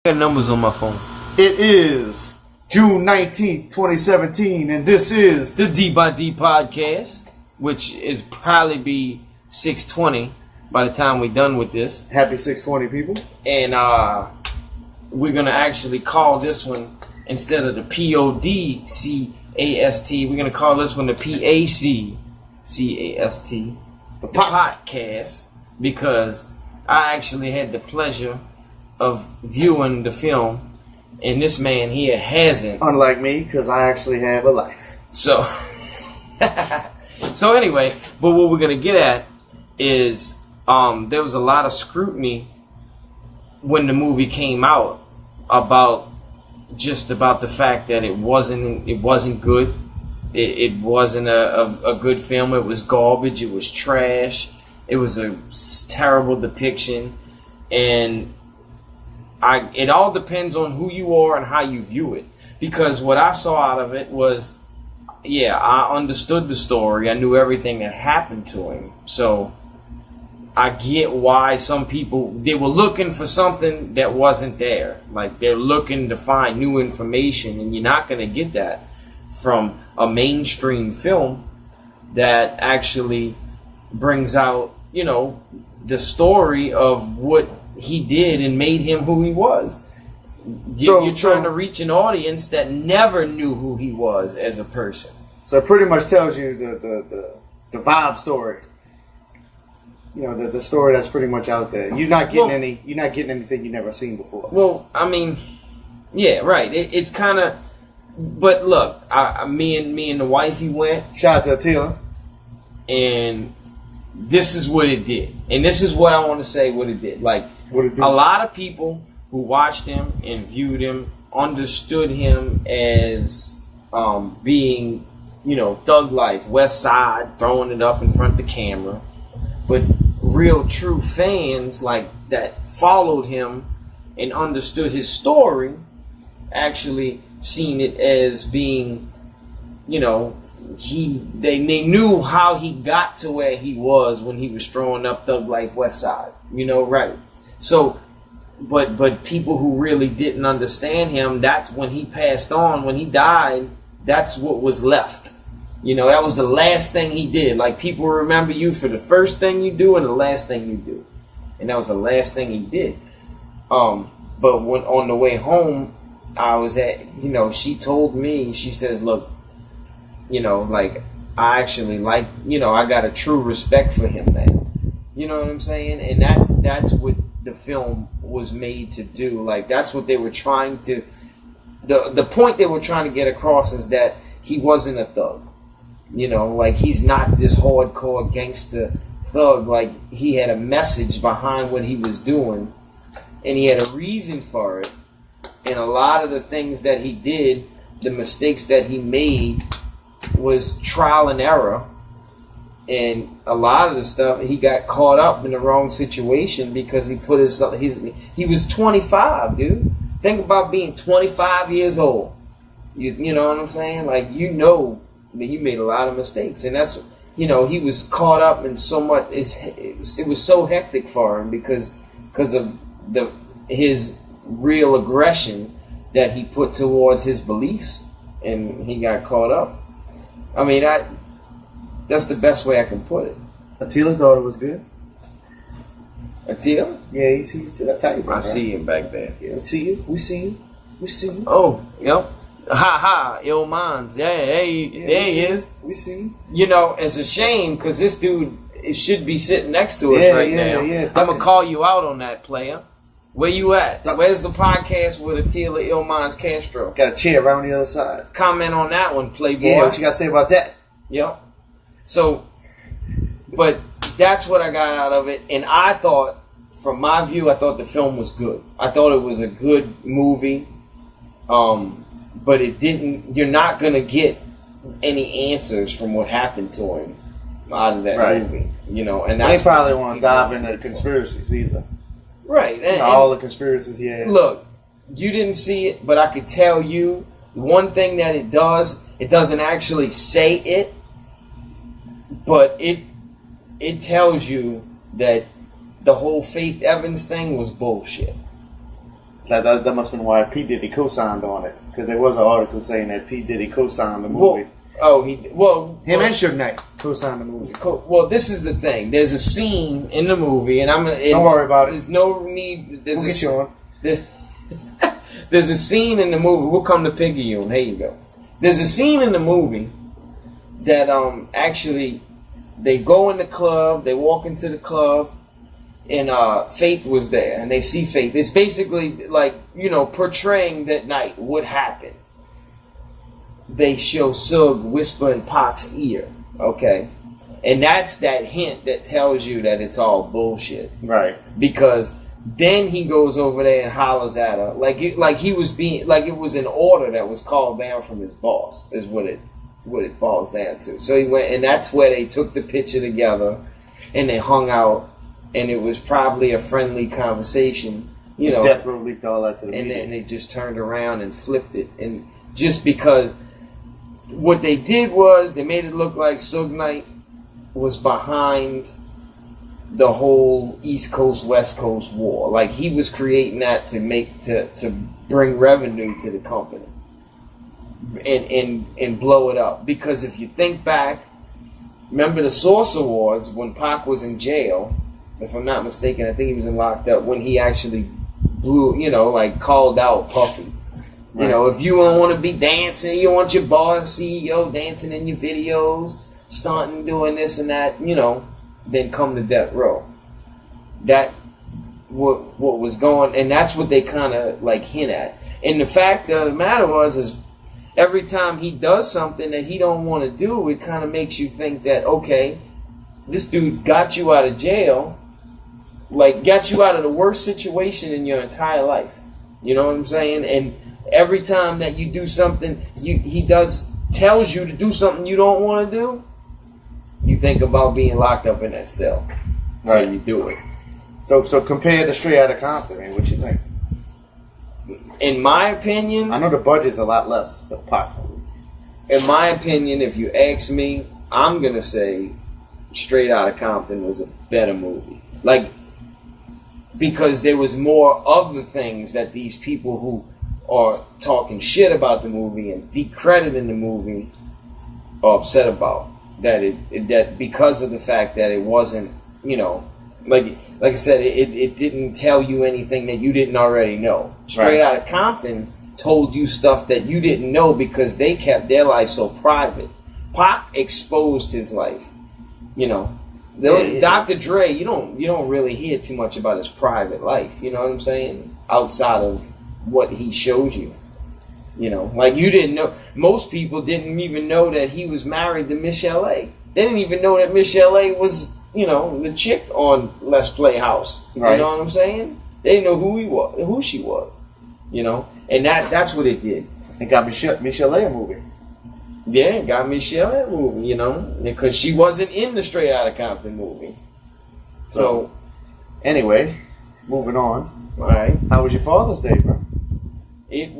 Got numbers on my phone. It is June 19th, 2017, and this is The D by D podcast, which is probably be 6:20 by the time we're done with this. Happy 620, people. And we're going to actually call this one, instead of the PODCAST, we're going to call this one the PACCAST, the podcast, because I actually had the pleasure of viewing the film, and this man here hasn't. Unlike me, because I actually have a life. So, so anyway, but what we're gonna get at is there was a lot of scrutiny when the movie came out about the fact that it wasn't good. It wasn't a good film. It was garbage. It was trash. It was a terrible depiction, and it all depends on who you are and how you view it. Because what I saw out of it was, yeah, I understood the story. I knew everything that happened to him. So I get why some people, they were looking for something that wasn't there. Like, they're looking to find new information, and you're not going to get that from a mainstream film that actually brings out, you know, the story of what he did and made him who he was. You're trying to reach an audience that never knew who he was as a person. So it pretty much tells you the vibe story. You know, the story that's pretty much out there. You're not getting you're not getting anything you've never seen before. Well, I mean, yeah, right. It's kind of, but look, me and the wifey went. Shout out to Attila. And this is what it did. And this is what I want to say what it did. Like, a lot of people who watched him and viewed him understood him as being, you know, thug life, West Side, throwing it up in front of the camera. But real true fans like that followed him and understood his story actually seen it as being, you know, they knew how he got to where he was when he was throwing up Thug Life West Side. You know, right? So, but people who really didn't understand him, that's when he passed on, when he died, that's what was left. You know, that was the last thing he did. Like, people remember you for the first thing you do and the last thing you do. And that was the last thing he did. But when on the way home, I was at, you know, she told me, she says, look, you know, like, I actually like, you know, I got a true respect for him now. You know what I'm saying? And that's what the film was made to do. Like, that's what they were trying to, the point they were trying to get across is that he wasn't a thug. You know, like, he's not this hardcore gangster thug. Like, he had a message behind what he was doing, and he had a reason for it. And a lot of the things that he did, the mistakes that he made, was trial and error. And a lot of the stuff, he got caught up in the wrong situation because he put he was 25, dude. Think about being 25 years old. You know what I'm saying? Like, you know that you made a lot of mistakes. And that's, you know, he was caught up in so much, it was so hectic for him because of his real aggression that he put towards his beliefs, and he got caught up. I mean, that's the best way I can put it. Attila thought it was good. Attila? Yeah, he's I tell you, bro. I see him back there. Yeah, see you. We see you. We see you. Oh, yep. Ha ha, Eyez. Yeah, there he is. We see you. You know, it's a shame because this dude should be sitting next to us right now. Yeah. I'm gonna call you out on that, player. Where you at? Where's the podcast with Attila Eyez Castro? Got a chair right on the other side. Comment on that one, Playboy. Yeah, what you got to say about that? Yep. So, but that's what I got out of it. And I thought, from my view, I thought the film was good. I thought it was a good movie. But it didn't, you're not going to get any answers from what happened to him out of that movie. You know, and I probably want to dive into the conspiracies either. Right. And all the conspiracies, yeah. Look, you didn't see it, but I could tell you one thing that it doesn't actually say it, but it tells you that the whole Faith Evans thing was bullshit. That must have been why P. Diddy co-signed on it, because there was an article saying that P. Diddy co-signed the movie. Him and Suge Knight co-signed the movie. Well, this is the thing. There's a scene in the movie, and don't worry about it. There's no need. We'll get you on. There's a scene in the movie. We'll come to Picayune. Here you go. There's a scene in the movie that actually they go in the club. They walk into the club. And Faith was there, and they see Faith. It's basically like, portraying that night, what happened. They show Suge whisper in Pac's ear, okay? And that's that hint that tells you that it's all bullshit. Right. Because then he goes over there and hollers at her, like it was an order that was called down from his boss, is what it boils down to. So he went, and that's where they took the picture together, and they hung out. And it was probably a friendly conversation, Death Row leaked all that to the and media. then they just turned around and flipped it. And just because what they did was they made it look like Suge Knight was behind the whole East Coast West Coast war. Like he was creating that to bring revenue to the company and blow it up. Because if you think back, remember the Source Awards when Pac was in jail. If I'm not mistaken, I think he was in locked up when he actually blew, called out Puffy. Right. If you don't want to be dancing, you want your boss, CEO dancing in your videos, stunting, doing this and that, then come to Death Row. That what was going, and that's what they kind of hint at. And the fact of the matter is every time he does something that he don't want to do, it kind of makes you think that, okay, this dude got you out of jail. Got you out of the worst situation in your entire life. You know what I'm saying? And every time that you do something, he tells you to do something you don't want to do, you think about being locked up in that cell. Right. So you do it. So compare the Straight Outta Compton, man. What you think? In my opinion... I know the budget's a lot less for Pac. In my opinion, if you ask me, I'm going to say Straight Outta Compton was a better movie. Because there was more of the things that these people who are talking shit about the movie and decrediting the movie are upset about. That because of the fact that it wasn't, like I said, it didn't tell you anything that you didn't already know. Straight Outta Compton told you stuff that you didn't know because they kept their life so private. Pac exposed his life, Dr. Dre, you don't really hear too much about his private life. You know what I'm saying? Outside of what he showed you. You didn't know. Most people didn't even know that he was married to Michelle A. They didn't even know that Michelle A was, the chick on Let's Play House. Right. You know what I'm saying? They didn't know who he was, who she was. And that's what it did. It got Michelle A a movie. Yeah, it got Michelle that movie, because she wasn't in the Straight Outta Compton movie. So, anyway, moving on. All right. How was your Father's Day, bro? It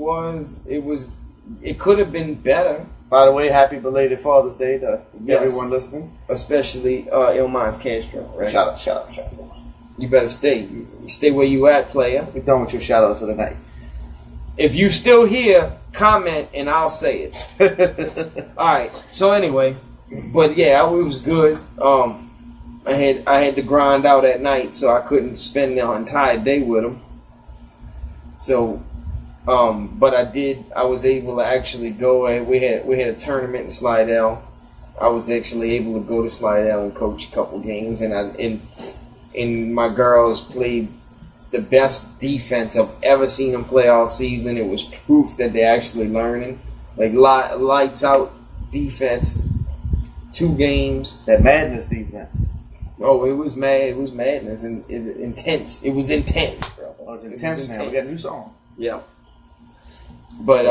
could have been better. By the way, happy belated Father's Day to everyone listening. Especially Ilmaz Castro, right? Shout out. You better stay. You stay where you at, player. We're done with your shout outs for the night. If you still here, comment and I'll say it. Alright, so anyway, but yeah, it was good. I had to grind out at night, so I couldn't spend the entire day with him. So, but I was able to actually go, and we had a tournament in Slidell. I was actually able to go to Slidell and coach a couple games, and my girls played the best defense I've ever seen them play all season. It was proof that they're actually learning. Lights out defense, 2 games. That madness defense. Oh, it was mad. It was madness and intense. It was intense, bro. Oh, it's intense now. We got a new song. Yeah. But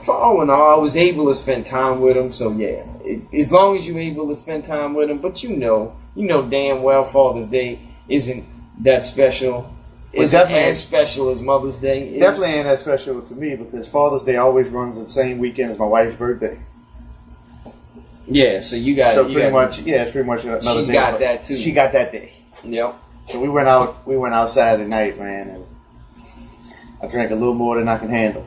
for all in all, I was able to spend time with him. So yeah, as long as you're able to spend time with him, but you know damn well Father's Day isn't that special. It's as special as Mother's Day is. Definitely ain't that special to me because Father's Day always runs the same weekend as my wife's birthday. Yeah, so you got it's pretty much another day. She got that too. She got that day. Yep. So we went out Saturday night, man, and I drank a little more than I can handle.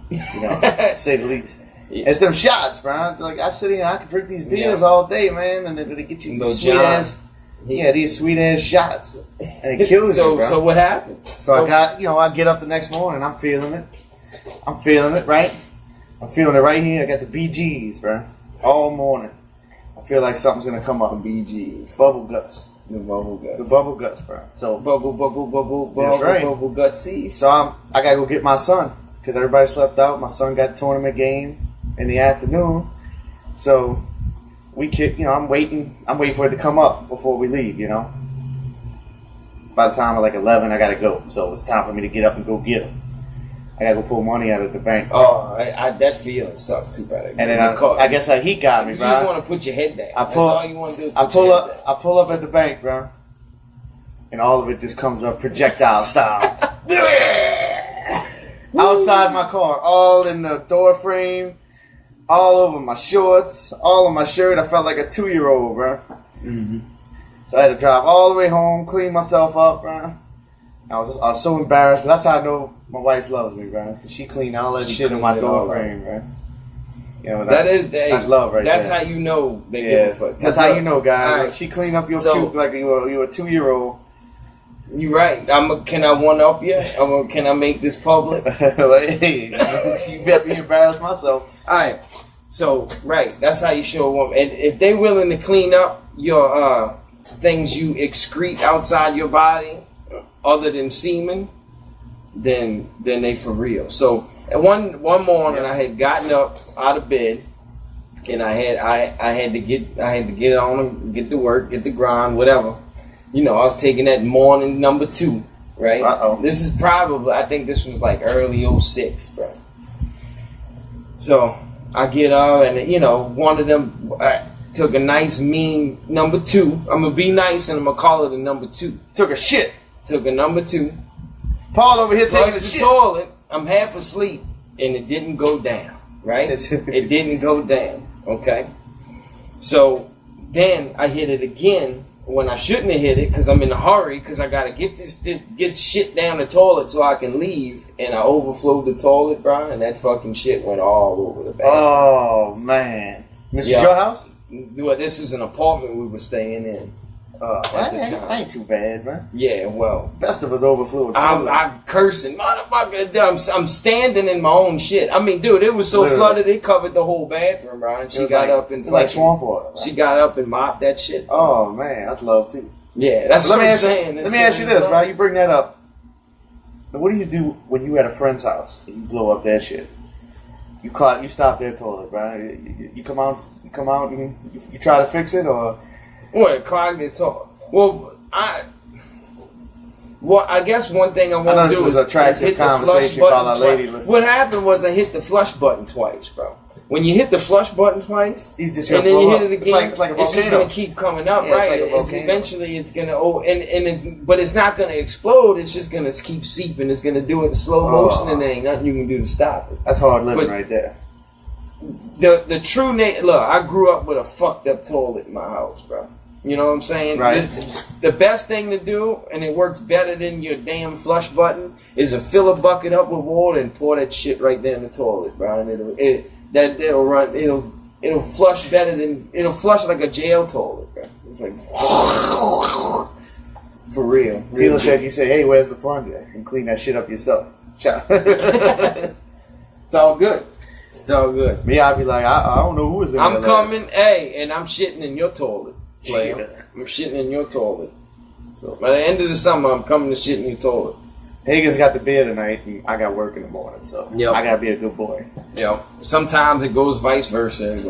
You know, to say the least. It's them shots, bro. Like I sit here, I can drink these beers all day, man, and they get you these sweet ass. Yeah, these sweet ass shots, and it kills you, bro. So what happened? So I got, I get up the next morning, I'm feeling it. I'm feeling it, right? I'm feeling it right here. I got the BGs, bro. All morning. I feel like something's gonna come up. BGs. Bubble guts. The bubble guts. The bubble guts, bro. So bubble gutsies. So I gotta go get my son because everybody slept out. My son got a tournament game in the afternoon. So we kick. I'm waiting for it to come up before we leave. By the time of like 11, I gotta go. So it's time for me to get up and go get him. I gotta go pull money out of the bank. Oh, that feeling sucks too bad. And then I guess he got me, bro. You just want to put your head down. That's all you want to do. I pull up at the bank, bro, and all of it just comes up projectile style. Outside my car, all in the door frame, all over my shorts, all on my shirt. I felt like a 2-year-old, bro. Mm-hmm. So I had to drive all the way home, clean myself up, bro. I was so embarrassed, but that's how I know my wife loves me, bro. She cleaned all that shit in my door frame, bro. That's love right there. That's how you know they give a fuck. That's how you know, guys. Right. She cleaned up your puke like you were a 2-year-old. You right. Can I one up you? Can I make this public? Hey, you bet me embarrass myself. All right. So that's how you show a woman. And if they willing to clean up your things you excrete outside your body, other than semen, then they for real. So one morning I had gotten up out of bed and I had to get on and get to work, get the grind, whatever. I was taking that morning number 2, right? Uh-oh. This is probably, I think this was like early 06, bro. So I get up and one of them took a nice mean number 2. I'm gonna be nice and I'm gonna call it a number 2. Took a shit. Took a number 2. Paul over here taking a shit. Toilet. I'm half asleep, and it didn't go down. Right? It didn't go down. Okay. So then I hit it again when I shouldn't have hit it because I'm in a hurry because I gotta get this shit down the toilet so I can leave, and I overflowed the toilet, bro, and that fucking shit went all over the bathroom. Oh man, this is your house? Well, this is an apartment we were staying in. Ain't too bad, man. Yeah, well, best of us overflew. I'm cursing, motherfucker. I'm standing in my own shit. I mean, dude, it was so flooded it covered the whole bathroom, bro. And she got up and like swamp water. Right? She got up and mopped that shit. Oh man, I'd love to. Yeah, that's what I'm saying. Let me ask you this, right? You bring that up. What do you do when you at a friend's house and you blow up their shit? You stop their toilet, right? You come out and you try to fix it, or what? Clog their toilet. Well, I guess one thing I want to do is hit the flush button twice. What happened was I hit the flush button twice, bro. When you hit the flush button twice, and then you hit it again, it's like a volcano. It's just going to keep coming up, right? Eventually, it's going to, but it's not going to explode. It's just going to keep seeping. It's going to do it in slow motion, and there ain't nothing you can do to stop it. That's hard living right there. The true look, I grew up with a fucked up toilet in my house, bro. You know what I'm saying? Right. The best thing to do, and it works better than your damn flush button, is to fill a bucket up with water and pour that shit right there in the toilet, bro. And it'll flush better than, it'll flush like a jail toilet, bro. It's like, for real. Tila said, you say, hey, where's the plunger? And clean that shit up yourself. It's all good. It's all good. Me, I'd be like, I don't know who is in there. I'm coming, and I'm shitting in your toilet. I'm shitting in your toilet. So by the end of the summer, I'm coming to shit in your toilet. Higgins got the beer tonight, and I got work in the morning, so I gotta be a good boy. Yep. Sometimes it goes vice versa. He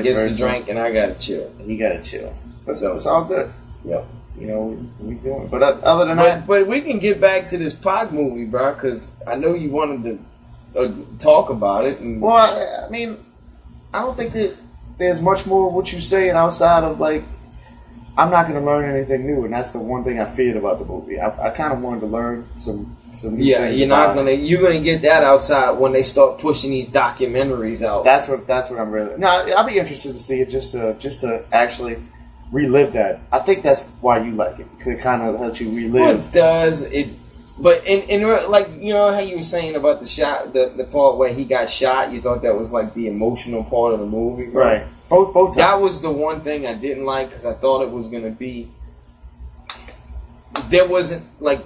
gets to drink, and I gotta chill. He gotta chill. So it's all good. Yep. We doing. But other than that, but we can get back to this Pac movie, bro, because I know you wanted to talk about it. Well, I mean, I don't think that there's much more of what you're saying outside of, like, I'm not going to learn anything new, and that's the one thing I feared about the movie. I kind of wanted to learn some new things. You're gonna get that outside when they start pushing these documentaries out. That's what I'm really. No, I'll be interested to see it just to actually relive that. I think that's why you like it, because it kind of helps you relive. Well, it does. But in like, you know how you were saying about the shot, the part where he got shot, you thought that was like the emotional part of the movie, right? Both times. That was the one thing I didn't like because I thought it was gonna be. There wasn't like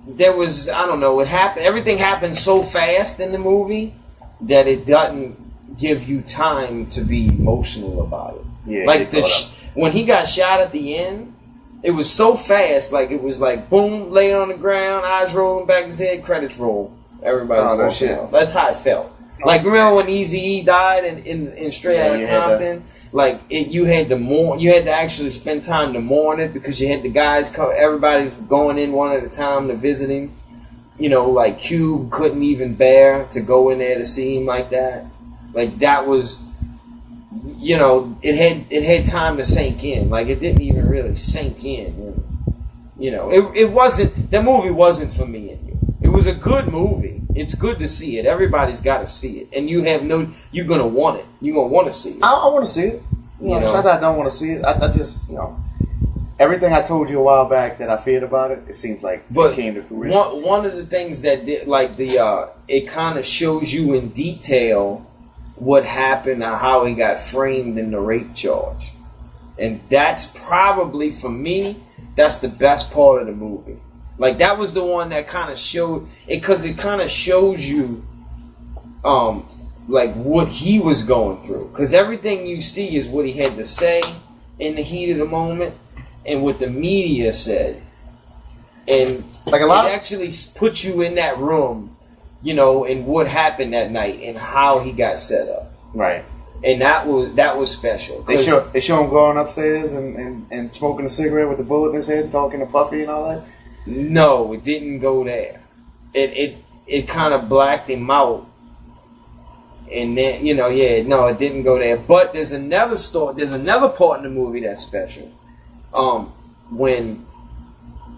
there was, I don't know, it happened. Everything happened so fast in the movie that it doesn't give you time to be emotional about it. Yeah, like when he got shot at the end. It was so fast, like it was like boom, laid on the ground, eyes rolling back his head, credits roll. Everybody's walking out. That's how it felt. Like remember when Eazy-E died in Straight Outta Compton? Like you had to mourn. You had to actually spend time to mourn it because you had the guys come. Everybody was going in one at a time to visit him. You know, like Cube couldn't even bear to go in there to see him like that. Like that was. You know, it had time to sink in. Like it didn't even really sink in. You know, it wasn't. That movie wasn't for me and you. It was a good movie. It's good to see it. Everybody's got to see it, and you're gonna want it. You're gonna want to see it. I want to see it. You know, it's not that I don't want to see it. I just, you know, everything I told you a while back that I feared about it, it seems like it came to fruition. One of the things that did, like it kind of shows you in detail what happened and how he got framed in the rape charge. And that's probably, for me, that's the best part of the movie. Like, that was the one that kind of showed it, because it kind of shows you, like, what he was going through. Because everything you see is what he had to say in the heat of the moment and what the media said. And like it actually put you in that room, you know, and what happened that night and how he got set up. Right. And that was special. They show him going upstairs and smoking a cigarette with the bullet in his head, talking to Puffy and all that? No, it didn't go there. It kind of blacked him out. And then, you know, it didn't go there. But there's another story, there's another part in the movie that's special.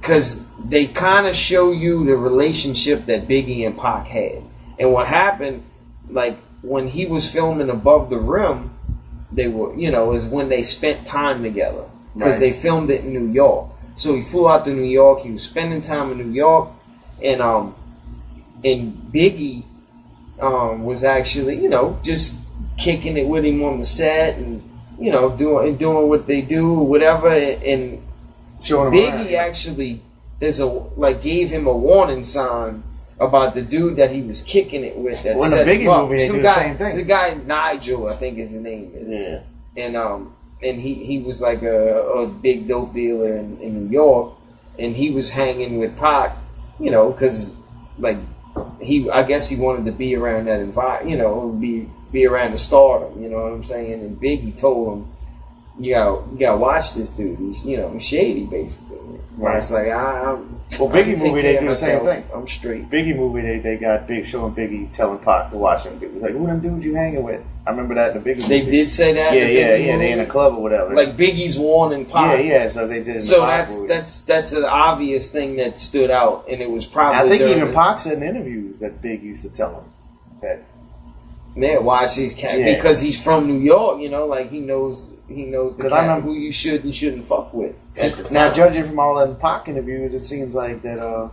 Because they kind of show you the relationship that Biggie and Pac had. And what happened, like, when he was filming Above the Rim, they were, you know, is when they spent time together. Because they filmed it in New York. So he flew out to New York, he was spending time in New York, and Biggie was actually, you know, just kicking it with him on the set and, you know, doing what they do, whatever, and Biggie actually gave him a warning sign about the dude that he was kicking it with. That in the Biggie movie, they do the same thing. The guy Nigel, I think his name is. Yeah. And he was like a big dope dealer in New York, and he was hanging with Pac, you know, because like I guess he wanted to be around that environment, you know, be around the stardom, you know what I'm saying? And Biggie told him, you gotta watch this dude. He's, you know, shady basically. Right. It's like Biggie movie they do the same thing. I'm straight. Biggie movie they got showing Biggie telling Pac to watch him. He was like, who them dudes you hanging with? I remember that in the Biggie movie. They did say that. Yeah. They in a club or whatever. Like Biggie's warning Pac. Yeah. So they did. So that's an obvious thing that stood out, and it was probably. I think even Pac said in interviews that Big used to tell him that. Yeah, watch these cats because he's from New York. You know, like he knows the cat who you should and shouldn't fuck with. Now, judging from all the Pac interviews, it seems like that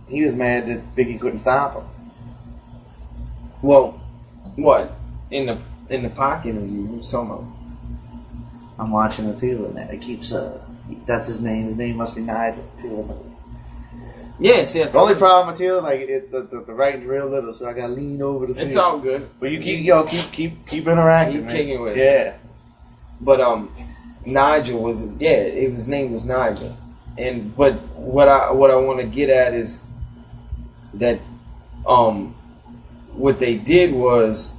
he was mad that Biggie couldn't stop him. Well, what in the Pac interview? What was talking about? I'm watching Attila now. It keeps that's his name. His name must be Nigel Attila. Yeah, see, the only problem with Attila, like the writing's real little, so I gotta lean over to see. It's all good. But you keep interacting. Keep kicking with it. But Nigel was his name was Nigel, but what I want to get at is that what they did was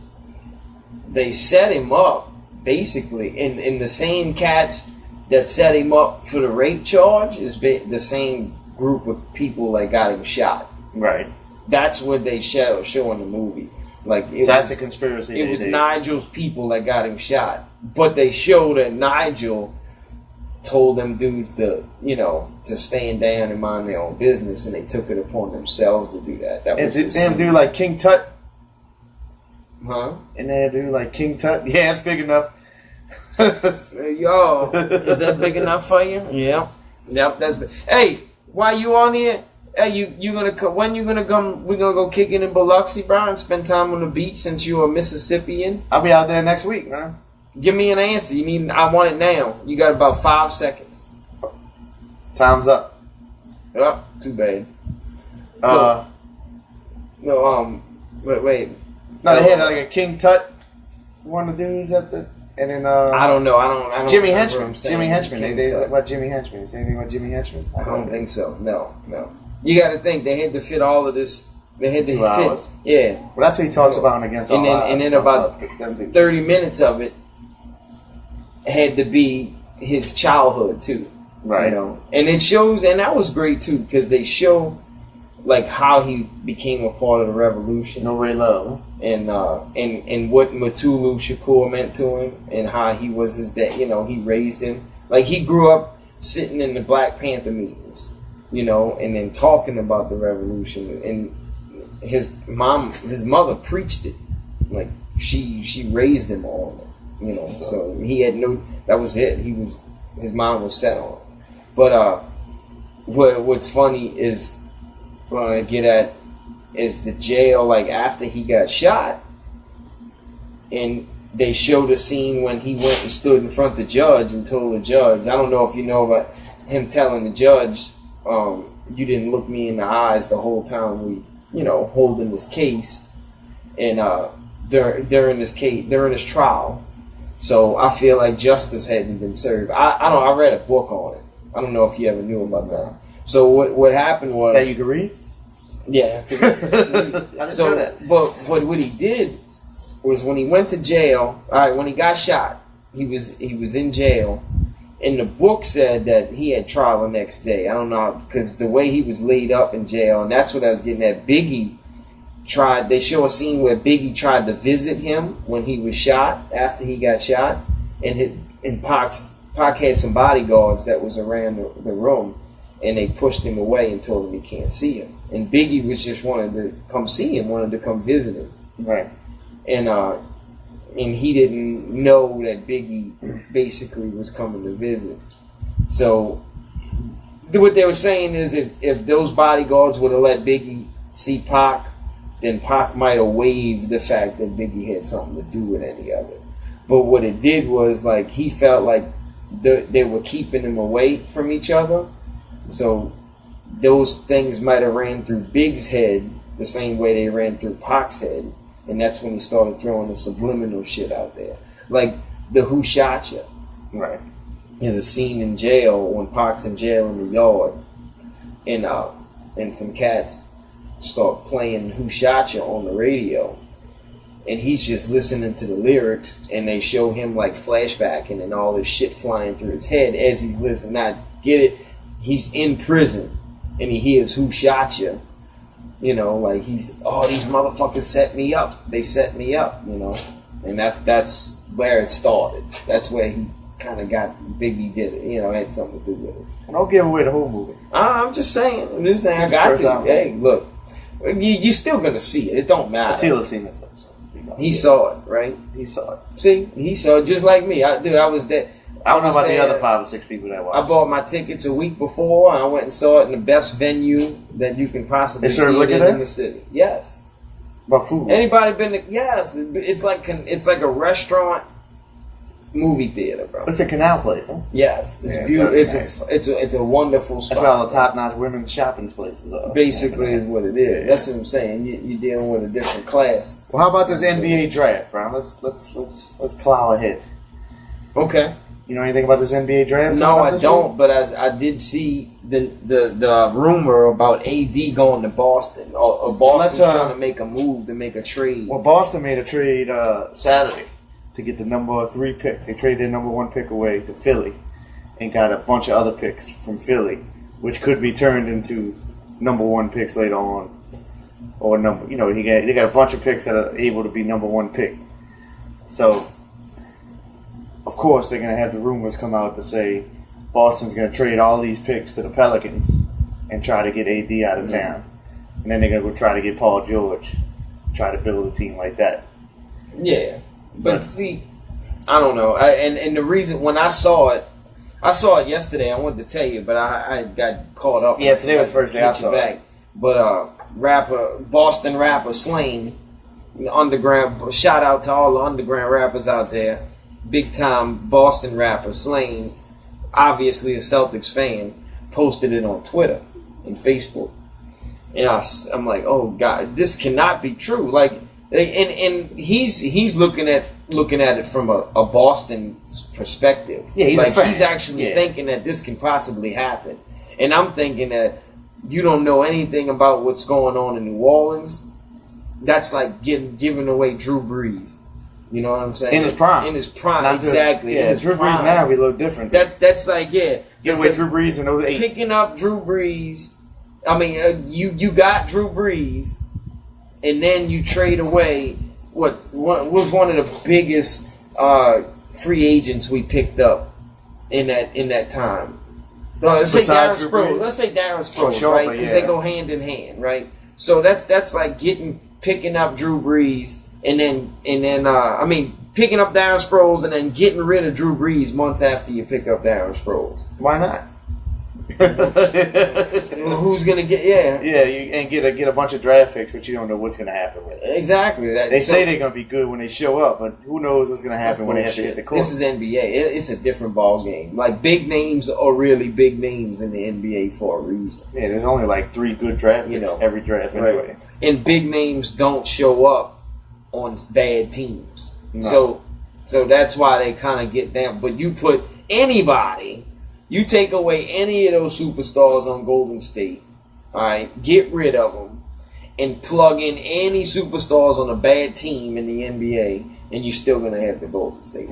they set him up basically in the same cats that set him up for the rape charge is the same group of people that got him shot. Right. That's what they show in the movie. Like that's the conspiracy. It was Nigel's people that got him shot, but they showed that Nigel told them dudes to stand down and mind their own business, and they took it upon themselves to do that. That was them do like King Tut, huh? And they do like King Tut. Yeah, it's big enough. Yo, is that big enough for you? Yeah. Yep. That's big. Hey, while you on here, Hey, you gonna when you gonna come? We're gonna go kicking in Biloxi, bro, and spend time on the beach since you're a Mississippian. I'll be out there next week, man. Give me an answer. You need. I want it now. You got about 5 seconds. Time's up. Oh, too bad. Wait. No, they had like a King Tut, one of the dudes at the, and then I don't know. I don't. Jimmy Henchman. Jimmy Henchman. They about Jimmy Henchman. Is anything about Jimmy Henchman? I don't think so. No. You got to think they had to fit all of this. They had to 2 fit. hours. Yeah. Well, that's what he talks about Against All Odds. And then about 30 minutes of it had to be his childhood too. Right. You know, and it shows, and that was great too because they show like how he became a part of the revolution. No Ray Love. And what Matulu Shakur meant to him, and how he was his dad. You know, he raised him. Like he grew up sitting in the Black Panther meetings, you know, and then talking about the revolution. And his mother preached it. Like she raised him on it, you know. So he had that was it. His mom was set on it. But what's funny is what I get at is the jail, like after he got shot, and they showed a scene when he went and stood in front of the judge and told the judge, I don't know if you know about him telling the judge, you didn't look me in the eyes the whole time we, you know, holding this case, and during this trial. So I feel like justice hadn't been served. I read a book on it. I don't know if you ever knew about that. So what happened was that you can read. Yeah. But what he did was when he went to jail. All right, when he got shot, he was in jail, and the book said that he had trial the next day. I don't know because the way he was laid up in jail, and that's what I was getting at. Biggie tried. They show a scene where Biggie tried to visit him when he was shot after he got shot, and Pac had some bodyguards that was around the room, and they pushed him away and told him he can't see him. And Biggie was just wanted to come see him, wanted to come visit him. Right. And he didn't know that Biggie basically was coming to visit. So what they were saying is if those bodyguards would have let Biggie see Pac, then Pac might have waived the fact that Biggie had something to do with any of it. But what it did was, like, he felt like they were keeping him away from each other. So those things might have ran through Big's head the same way they ran through Pac's head. And that's when he started throwing the subliminal shit out there. Like the Who Shot Ya. Right. There's a scene in jail when Pac's in jail in the yard. And some cats start playing Who Shot Ya on the radio. And he's just listening to the lyrics, and they show him like flashbacking and all this shit flying through his head as he's listening. Now, get it? He's in prison, and he hears Who Shot Ya. You know, like these motherfuckers set me up. They set me up, you know. And that's where it started. That's where he kind of got Biggie did it, you know, had something to do with it. And don't give away the whole movie. I'm just saying. I got to. Hey, look. You're still going to see it. It don't matter. Attila's seen it. He saw it, right? He saw it. See? He saw it just like me. I was there. I don't know about the other 5 or 6 people that watched. I bought my tickets a week before. I went and saw it in the best venue that you can possibly see it in the city. Yes. About food? Anybody been to... Yes. It's like a restaurant movie theater, bro. It's a canal place, huh? Yes. It's beautiful. It's a wonderful spot. That's where all the top-notch women's shopping places are. Basically is what it is. That's what I'm saying. You're dealing with a different class. Well, how about this NBA draft, bro? Let's plow ahead. Okay. You know anything about this NBA draft? No, I don't. But I did see the rumor about AD going to Boston. Or Boston's trying to make a move to make a trade. Well, Boston made a trade Saturday to get the number 3 pick. They traded their number 1 pick away to Philly and got a bunch of other picks from Philly, which could be turned into number 1 picks later on. Or they got a bunch of picks that are able to be number 1 pick. So, of course, they're going to have the rumors come out to say Boston's going to trade all these picks to the Pelicans and try to get AD out of town. And then they're going to go try to get Paul George, try to build a team like that. Yeah. But see, I don't know. And the reason, when I saw it yesterday, I wanted to tell you, but I got caught up. Yeah, today was the first day I saw it. but Boston rapper Slang, underground. Shout out to all the underground rappers out there. Big time Boston rapper Slang, obviously a Celtics fan, posted it on Twitter and Facebook, and I'm like, oh God, this cannot be true. Like, and he's looking at it from a Boston perspective. Yeah, he's like a fan. He's actually thinking that this can possibly happen, and I'm thinking that you don't know anything about what's going on in New Orleans. That's like giving away Drew Brees. You know what I'm saying? In his prime. In his prime, Not exactly. Yeah, Drew Brees now we look different. That's like, yeah. Give away Drew Brees in 08. Picking up Drew Brees. I mean, you got Drew Brees, and then you trade away what was one of the biggest free agents we picked up in that time. Let's say Darren Sproles, right? Because they go hand in hand, right? So that's like picking up Drew Brees, and then picking up Darren Sproles and then getting rid of Drew Brees months after you pick up Darren Sproles. Why not? Who's gonna get? And get a bunch of draft picks, but you don't know what's gonna happen with it. Exactly. They say they're gonna be good when they show up, but who knows what's gonna happen when they have to hit the court? This is NBA. It's a different ball game. Like, big names are really big names in the NBA for a reason. Yeah, there's only like 3 good draft picks every draft anyway. And big names don't show up on bad teams. No. So that's why they kind of get down. But you put anybody. You take away any of those superstars on Golden State, all right, get rid of them, and plug in any superstars on a bad team in the NBA, and you're still going to have the Golden State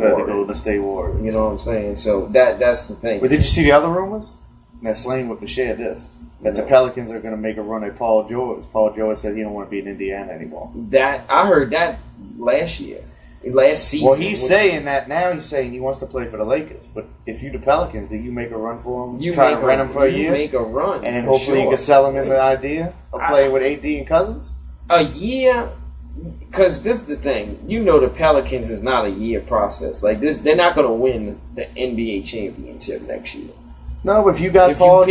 Warriors. You know what I'm saying? So that's the thing. But did you see the other rumors? That Slane would share this. That the Pelicans are going to make a run at Paul George. Paul George said he don't want to be in Indiana anymore. I heard that last season. Well, he's saying that now. He's saying he wants to play for the Lakers. But if you the Pelicans, do you make a run for him? You try to rent him for a year? You make a run, and then hopefully you can sell him in the idea of playing with AD and Cousins. A year, because this is the thing. You know, the Pelicans is not a year process. Like this, they're not going to win the NBA championship next year. No, but if you got Up Paul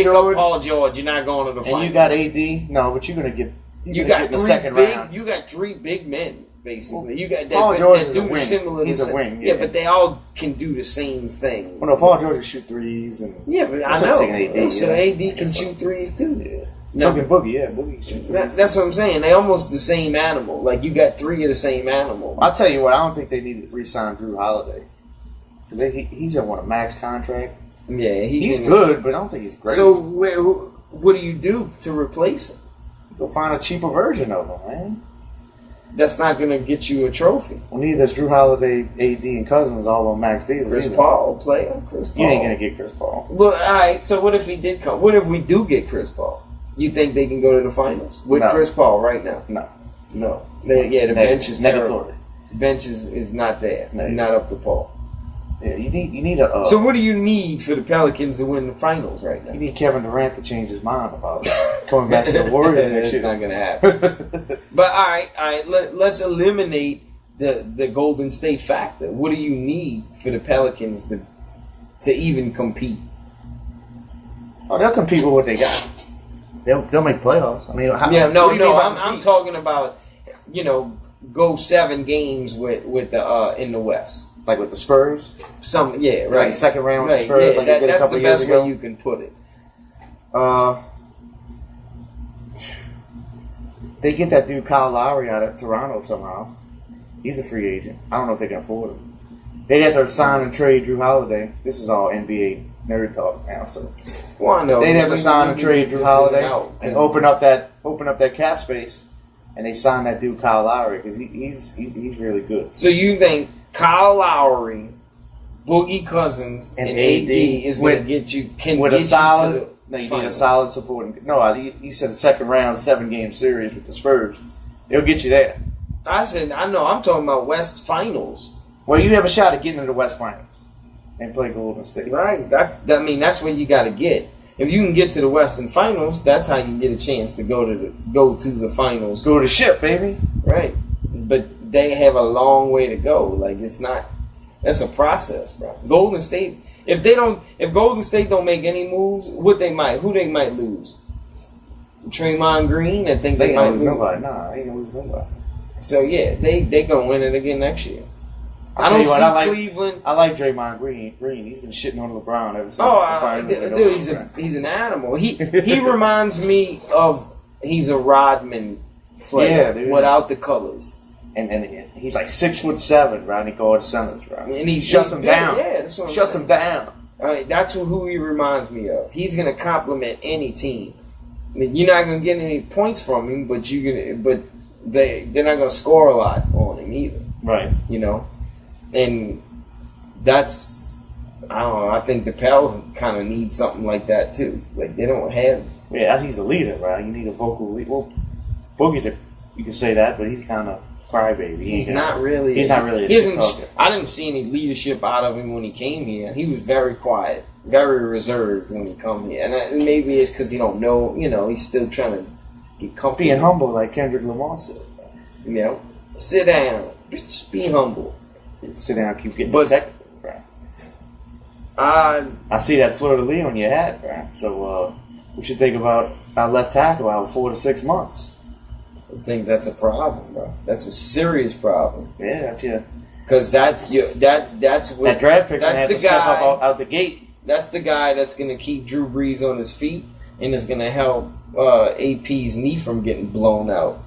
George, you're not going to the finals. And you got AD. No, but you're going to get. You got the second round. You got 3 big men. Basically, you got Paul George is a wing. He's a wing. Yeah, but they all can do the same thing. Well, no, Paul George can shoot threes, and but I know. AD can shoot threes too. Yeah. So can Boogie. Yeah, Boogie can shoot threes. That's what I'm saying. They almost the same animal. Like, you got 3 of the same animal. I'll tell you what. I don't think they need to re-sign Drew Holiday. He's on a max contract. Yeah, he's good, but I don't think he's great. So what do you do to replace him? Go find a cheaper version of him, man. That's not going to get you a trophy. Well, neither is Drew Holiday, AD, and Cousins all on max deals. Chris Paul, player. Chris Paul. You ain't going to get Chris Paul. Well, all right. So what if he did come? What if we do get Chris Paul? You think they can go to the finals with Chris Paul right now? No. The bench is terrible. Bench is not there. Not up to Paul. Yeah, you need a. So what do you need for the Pelicans to win the finals right now? You need Kevin Durant to change his mind about coming back to the Warriors next year. It's not going to happen. But all right. Let's eliminate the Golden State factor. What do you need for the Pelicans to even compete? Oh, they'll compete with what they got. They'll make playoffs. I mean, I'm talking about go 7 games with the in the West. Like with the Spurs? Right. Like second round with the Spurs, yeah, like they did a couple years ago? That's the best way you can put it. They get that dude Kyle Lowry out of Toronto somehow. He's a free agent. I don't know if they can afford him. They have to sign and trade Drew Holiday. This is all NBA nerd talk now. So, well, I know. They'd have to sign and trade Drew Holiday and open up that cap space, and they sign that dude Kyle Lowry because he's really good. So you think Kyle Lowry, Boogie Cousins, and AD is going to get you with a solid? No, you need a solid supporting. No, you said second round, 7-game series with the Spurs. It'll get you there. I know. I'm talking about West Finals. Well, you have a shot at getting into the West Finals and play Golden State. Right. That's what you got to get. If you can get to the Western Finals, that's how you get a chance to go to the finals. Go to the ship, baby. Right. But they have a long way to go. Like, it's not. That's a process, bro. Golden State. If Golden State don't make any moves, who they might lose? Draymond Green. I think They they ain't might lose lose. nobody. Nah, they ain't gonna lose nobody. So yeah, they gonna win it again next year. I I'll tell don't you what, see I like Cleveland. I like Draymond Green. He's been shitting on LeBron ever since. Dude, he's an animal. He reminds me of he's a Rodman player without the colors. And he's like 6'7", bro. And he guards centers, bro. And he shuts him down. Yeah, that's what I'm shuts saying. him down. That's who he reminds me of. He's gonna compliment any team. I mean, you're not gonna get any points from him, but they're not gonna score a lot on him either. Right. You know, and that's I don't know. I think the Pels kind of need something like that too. Like they don't have. Yeah, he's a leader, bro. You need a vocal leader. Well, Boogie's you can say that, but he's kind of crybaby. He's not really. He's not really. I didn't see any leadership out of him when he came here. He was very quiet, very reserved when he come here, and maybe it's because he don't know. You know, he's still trying to get comfortable. Being humble, like Kendrick Lamar said. You know, sit down, just be humble. Sit down, keep getting technical, bro. I see that fleur de lis on your hat, bro. So we should think about our left tackle out 4 to 6 months. I think that's a problem, bro. That's a serious problem. Yeah, that's your. Because that's what that draft pick has to step up out the gate. That's the guy that's going to keep Drew Brees on his feet and is going to help AP's knee from getting blown out.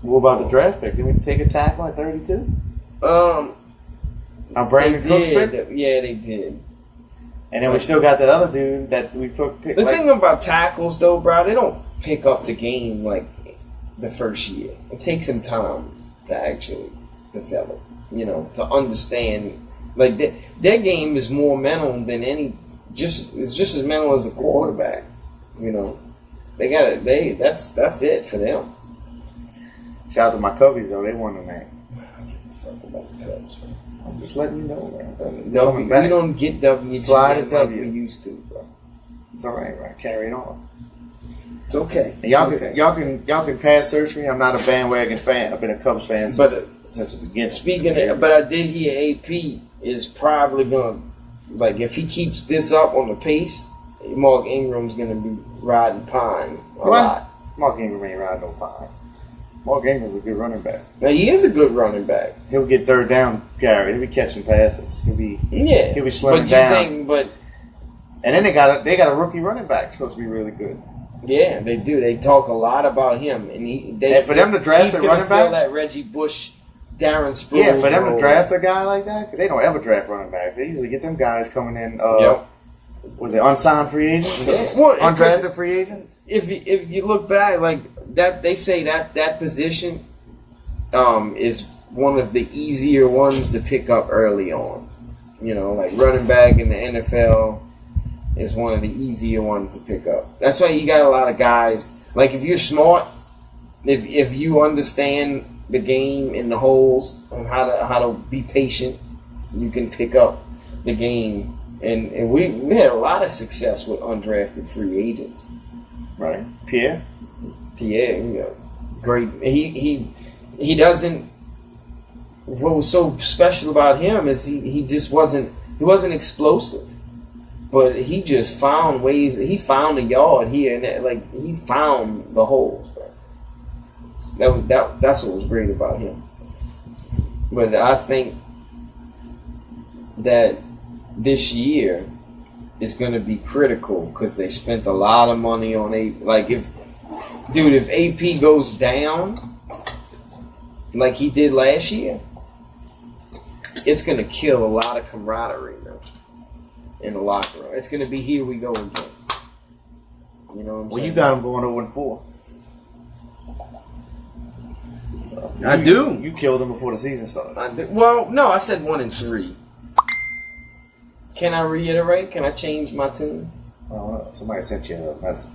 What about the draft pick? Did we take a tackle at 32? Brandon Cooks pick? Yeah, they did. And then we still got that other dude that we picked. The thing about tackles, though, bro, they don't pick up the game like the first year. It takes some time to actually develop, you know, to understand. Like, their game is more mental than it's just as mental as a quarterback, you know. That's it for them. Shout out to my Cubbies, though. They won tonight. Fuck about the Pels, man. I'm just letting you know, man. We don't get W. Fly to W. Like we used to, bro. It's all right, right? Carry it on. It's okay. And y'all can pass search me. I'm not a bandwagon fan. I've been a Cubs fan since the beginning. Speaking of, but I did hear AP is probably going to, like, if he keeps this up on the pace, Mark Ingram's going to be riding pine a lot. Mark Ingram ain't riding no pine. Mark Ingram's a good running back. Now, he is a good running back. He'll get third down carry. He'll be catching passes. He'll be slimming down. And then they got a rookie running back supposed to be really good. Yeah, they do. They talk a lot about him, and for them to draft a running back, that Reggie Bush, Darren Sproles. Yeah, for them to draft a guy like that, because they don't ever draft running backs. They usually get them guys coming in. Was it unsigned free agents? Yeah. Well, undrafted free agents. If you look back, like that, they say that position is one of the easier ones to pick up early on. You know, like running back in the NFL is one of the easier ones to pick up. That's why you got a lot of guys. Like if you're smart, if you understand the game and the holes and how to be patient, you can pick up the game. And we had a lot of success with undrafted free agents. Right. Pierre, you know, great. He doesn't. What was so special about him is he just wasn't explosive, but he just found ways. He found a yard here and there, like he found the holes. That's what was great about him. But I think that this year is going to be critical because they spent a lot of money on like if AP goes down like he did last year, it's going to kill a lot of camaraderie now in the locker room. It's going to be here we go again. You know what I'm saying? You got him going 0-4. I do. You killed him before the season started. Well, no, I said 1-3. Can I reiterate? Can I change my tune? I don't know. Somebody sent you a message.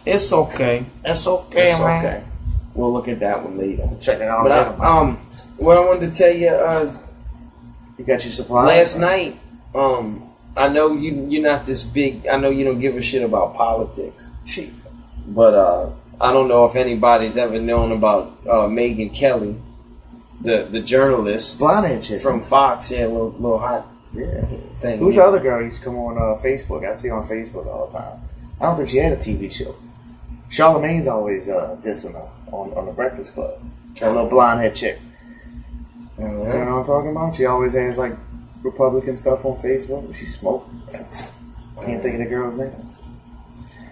It's okay. It's okay, man. Okay. We'll look at that one later. Check it out. But what I wanted to tell you, you got your supplies. Last night, I know you're not this big. I know you don't give a shit about politics. But I don't know if anybody's ever known about Megyn Kelly, the journalist from Fox. Yeah, little hot thing. Who's the other girl who used to come on Facebook? I see her on Facebook all the time. I don't think she had a TV show. Charlamagne's always dissing her on the Breakfast Club. That little blonde head chick. You know what I'm talking about? She always has like Republican stuff on Facebook. She smoked. Can't think of the girl's name.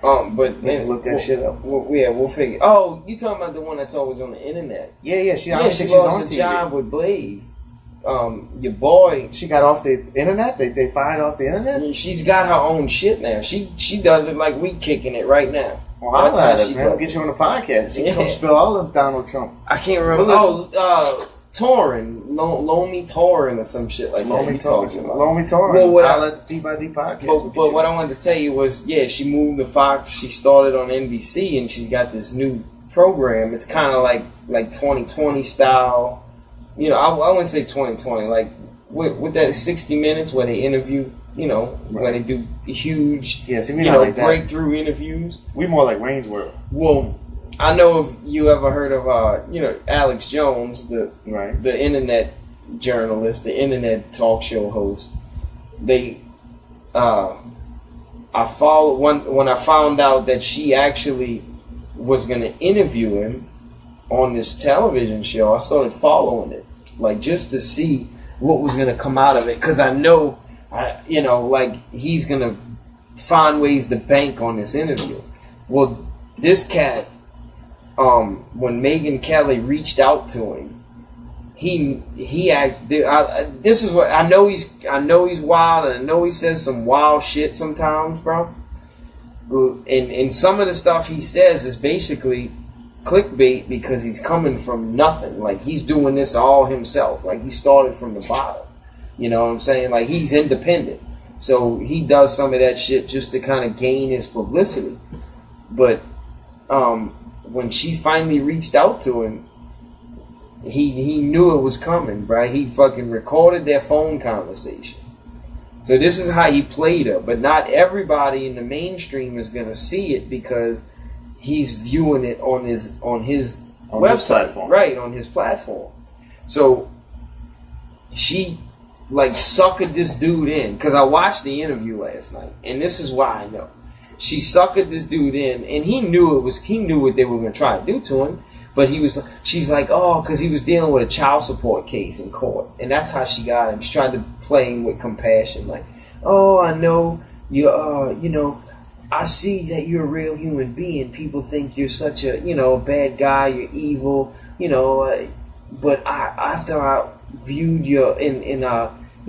But man, look that shit up. We'll figure. Oh, you talking about the one that's always on the internet? Yeah. She lost a job with Blaze. Your boy. She got off the internet. They fired off the internet. She's got her own shit now. She does it like we kicking it right now. Well, I'll man. Get you on the podcast. You can come spill all of Donald Trump. I can't remember. Torin, Lomi Torin or some shit like that. Lomi Torin. Well, I'll let the D by D podcast. But what I wanted to tell you was, she moved to Fox. She started on NBC, and she's got this new program. It's kind of like 2020 style. You know, I wouldn't say 2020. Like with that 60 Minutes where they interview. You know, where they do huge, like breakthrough interviews. We more like Wayne's World. Well, I know if you ever heard of, Alex Jones, the internet journalist, the internet talk show host. I followed when I found out that she actually was going to interview him on this television show. I started following it, like just to see what was going to come out of it, because I know. He's going to find ways to bank on this interview. Well, this cat, when Megyn Kelly reached out to him, this is what I know. He's wild, and I know he says some wild shit sometimes, bro. And some of the stuff he says is basically clickbait because he's coming from nothing. Like he's doing this all himself. Like he started from the bottom. You know what I'm saying? Like, he's independent. So he does some of that shit just to kind of gain his publicity. But when she finally reached out to him, he knew it was coming, bro. He fucking recorded their phone conversation. So this is how he played her. But not everybody in the mainstream is going to see it because he's viewing it on his website. Right, on his platform. So she... suckered this dude in, because I watched the interview last night, and this is why I know. She suckered this dude in, and he knew what they were going to try to do to him, but she's like, oh, because he was dealing with a child support case in court, and that's how she got him. She tried to play him with compassion, like, oh, I know, I see that you're a real human being. People think you're such a, a bad guy, you're evil, but after I viewed your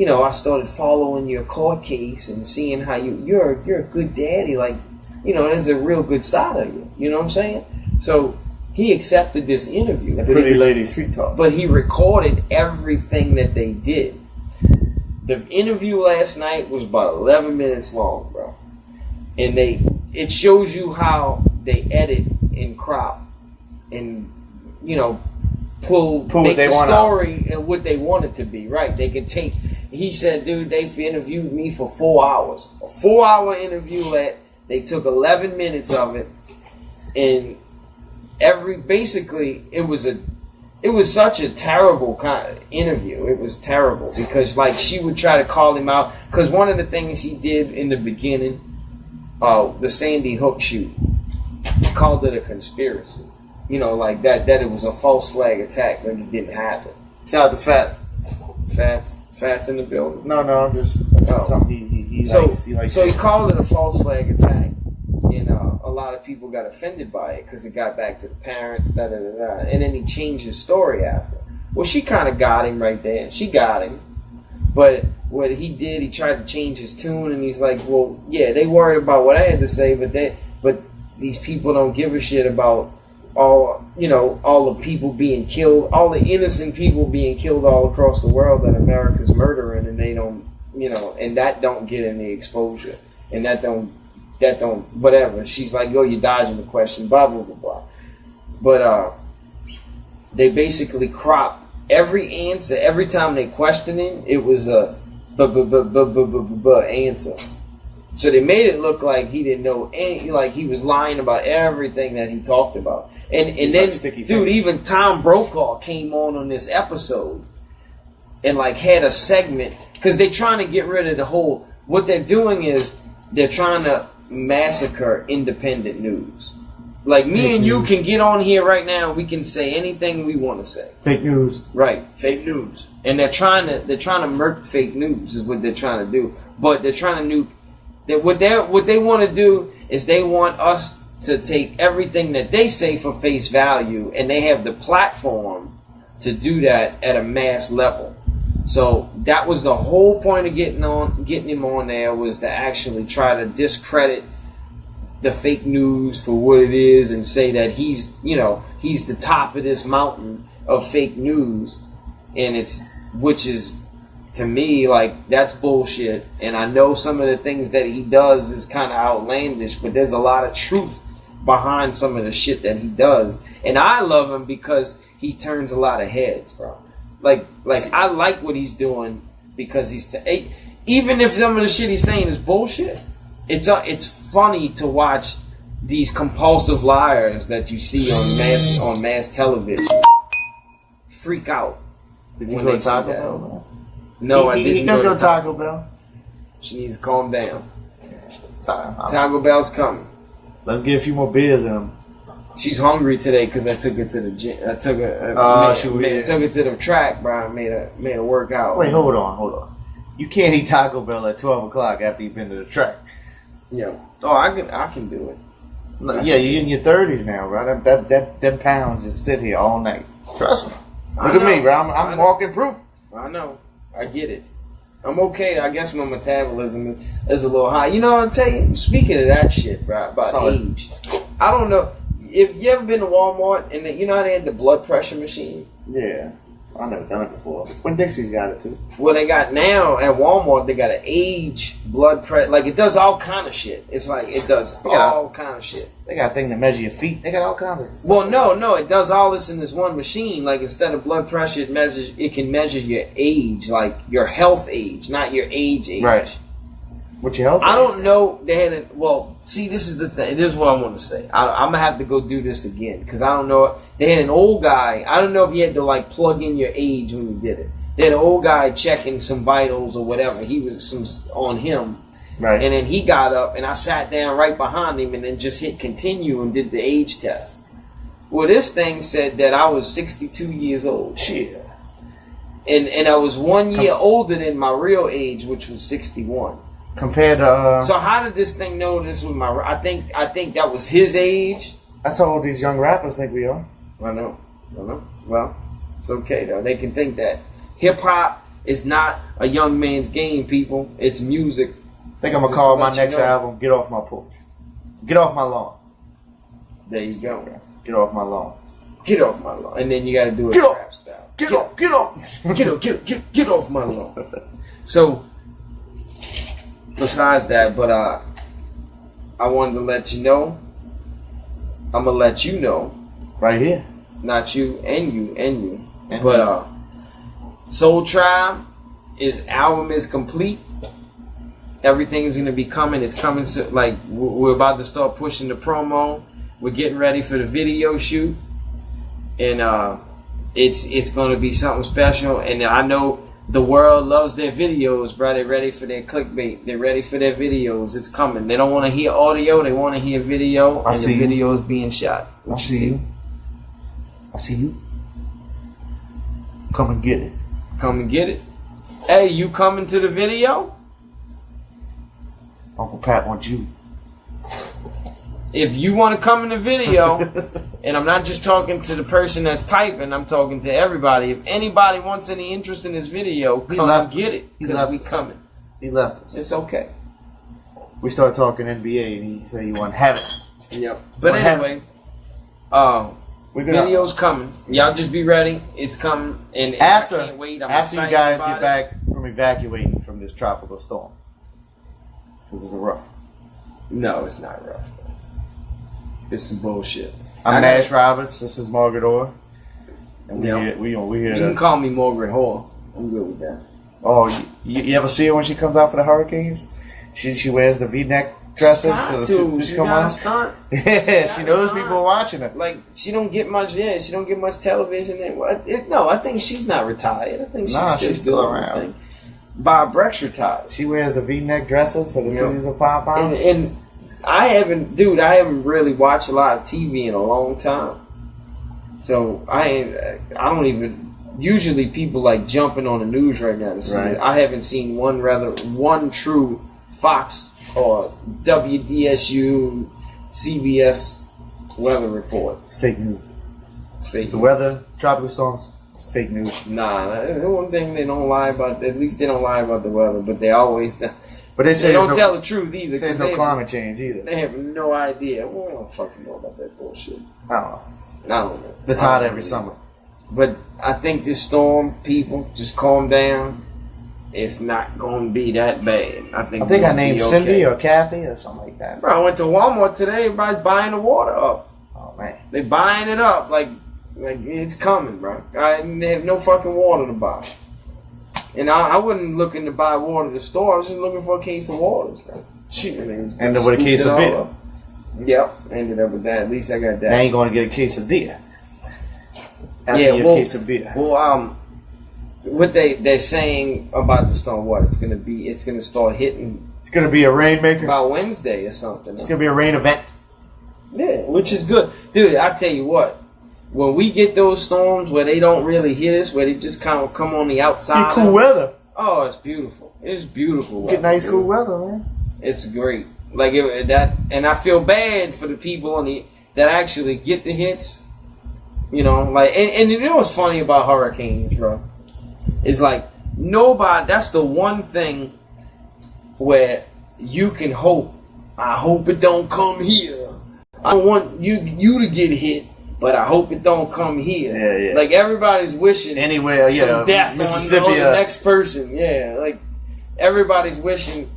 I started following your court case and seeing how you're a good daddy, like, there's a real good side of you. You know what I'm saying? So he accepted this interview. The pretty lady sweet talk. But he recorded everything that they did. The interview last night was about 11 minutes long, bro. And it shows you how they edit and crop and make the story and what they want it to be, right? They could take. He said, dude, they interviewed me for 4 hours. A 4-hour interview. They took 11 minutes of it, and it was such a terrible kind of interview. It was terrible because she would try to call him out because one of the things he did in the beginning, the Sandy Hook shoot, called it a conspiracy. That it was a false flag attack when it didn't happen. Shout out to Fats. Fats in the building. No, I'm just something he likes. So he called it a false flag attack, and a lot of people got offended by it because it got back to the parents, and then he changed his story after. Well, she kind of got him right there. She got him, but what he did, he tried to change his tune, and he's like, well, yeah, they worried about what I had to say, but these people don't give a shit about all the people being killed, all the innocent people being killed all across the world that America's murdering, and they don't, and that don't get any exposure, and that don't, whatever. She's like, yo, you're dodging the question, blah, blah, blah, blah. But, they basically cropped every answer. Every time they questioned him, it was a answer. So they made it look like he didn't know any, like he was lying about everything that he talked about. And then, dude, even Tom Brokaw came on this episode and had a segment because they're trying to get rid of the whole. What they're doing is they're trying to massacre independent news. Like me Fake and you news. can get on here right now. We can say anything we want to say. Fake news. Right, fake news. And they're trying to murk fake news is what they're trying to do. But they're trying to what they want to do is they want us to take everything that they say for face value, and they have the platform to do that at a mass level. So that was the whole point of getting him on there, was to actually try to discredit the fake news for what it is and say that he's the top of this mountain of fake news, and which is, to me, like, that's bullshit. And I know some of the things that he does is kind of outlandish, but there's a lot of truth behind some of the shit that he does. And I love him because he turns a lot of heads, bro. Like I like what he's doing because even if some of the shit he's saying is bullshit, it's funny to watch these compulsive liars that you see on mass television freak out. Did you go to Taco Bell, man? No, I didn't go to Taco Bell. She needs to calm down. Taco Taco Bell's coming. Let him get a few more beers in him. She's hungry today because I took her to the gym. I took her. Took her to the track, bro. I made her work out. Wait, hold on. You can't eat Taco Bell at 12 o'clock after you've been to the track. Yeah. Oh, I can do it. Look, yeah, you're in your 30s now, bro. Them pounds just sit here all night. Trust me. Look at me, bro. I'm walking proof. I know. I get it. I'm okay. I guess my metabolism is a little high. You know what I'm telling you? Speaking of that shit, bro, about age. I don't know. If you ever been to Walmart and you know how they had the blood pressure machine? Yeah. I've never done it before. When Dixie's got it too. Well, they got now at Walmart, they got an age blood pressure. Like, it does all kind of shit. It's like, it does all kind of shit. They got a thing to measure your feet. They got all kinds of stuff. Well, no, it does all this in this one machine. Like, instead of blood pressure, it can measure your age, like your health age, not your age. Right. What's your health? I don't know. They had it. Well, see, this is the thing. This is what I want to say. I'm gonna have to go do this again because I don't know. They had an old guy. I don't know if you had to like plug in your age when you did it. They had an old guy checking some vitals or whatever. He was on him, right? And then he got up, and I sat down right behind him, and then just hit continue and did the age test. Well, this thing said that I was 62 years old. Shit. And I was 1 year older than my real age, which was 61. Compared to so how did this thing know this was my? I think that was his age. That's how old these young rappers think we are. I know. Well, it's okay though. They can think that hip hop is not a young man's game, people. It's music. I think I'm gonna call my next album "Get Off My Porch." Get off my lawn. There you go. Get off my lawn. Get off my lawn. And then you got to do a trap style. Get off. Get off my lawn. So. Besides that, but I wanted to let you know. I'm gonna let you know, right here. Not you and you. But Soul Tribe, his album is complete. Everything is gonna be coming. It's coming. Like we're about to start pushing the promo. We're getting ready for the video shoot, and it's gonna be something special. And I know. The world loves their videos, bro. They're ready for their clickbait. They're ready for their videos. It's coming. They don't want to hear audio. They want to hear video. And the video is being shot. I see you. I see you. Come and get it. Come and get it. Hey, you coming to the video? Uncle Pat wants you. If you want to come in the video, and I'm not just talking to the person that's typing, I'm talking to everybody. If anybody wants any interest in this video, come and get it, because we coming. He left us. It's okay. We started talking NBA, and he said he wanted to have it. Yep. But anyway, video's coming. Y'all just be ready. It's coming. And after, I can't wait. after you guys get back from evacuating from this tropical storm. This is rough. No, it's not rough. It's some bullshit. I'm Nash Roberts. This is Margaret Orr. And we here. You can call me Margaret Hall. I'm good with that. Oh, you ever see her when she comes out for the Hurricanes? She wears the V-neck dresses. She come on. Stunt. Yeah, she knows people are watching her. Like she don't get much. Yeah, she don't get much television. No, I think she's not retired. I think she's still around. Bob Breck's retired. She wears the V-neck dresses so the titties will pop out. And I haven't really watched a lot of TV in a long time. So I don't even. Usually people like jumping on the news right now to see it. I haven't seen one true Fox or WDSU, CBS weather report. It's fake news. It's fake. The weather, tropical storms, it's fake news. Nah, the one thing they don't lie about. At least they don't lie about the weather, but they always. But they say they don't tell the truth either. Say there's no climate change either. They have no idea. Well, we don't fucking know about that bullshit. I don't know. I don't know. It's hot every summer. But I think this storm, people, just calm down. It's not going to be that bad. I think I named Cindy or Kathy or something like that. Bro, I went to Walmart today. Everybody's buying the water up. Oh, man. They buying it up like it's coming, bro. They have no fucking water to buy. And I wasn't looking to buy water at the store. I was just looking for a case of water, bro. Ended with a case of beer. Yep, ended up with that. At least I got that. Now you're going to get a case of beer. After your case of beer. Well, what they're saying about the storm, what it's gonna start hitting. It's gonna be a rainmaker about Wednesday or something. It's gonna be a rain event. Yeah, which is good, dude. I tell you what, when we get those storms where they don't really hit us, where they just kind of come on the outside, get cool weather. Oh, it's beautiful. It's beautiful. Get nice cool weather, man. It's great. Like and I feel bad for the people that actually get the hits. You know, like, and you know what's funny about hurricanes, bro? It's like nobody. That's the one thing where you can hope. I hope it don't come here. I don't want you to get hit, but I hope it don't come here. Yeah, yeah. Like everybody's wishing anywhere, some death on the next person. Yeah, like everybody's wishing.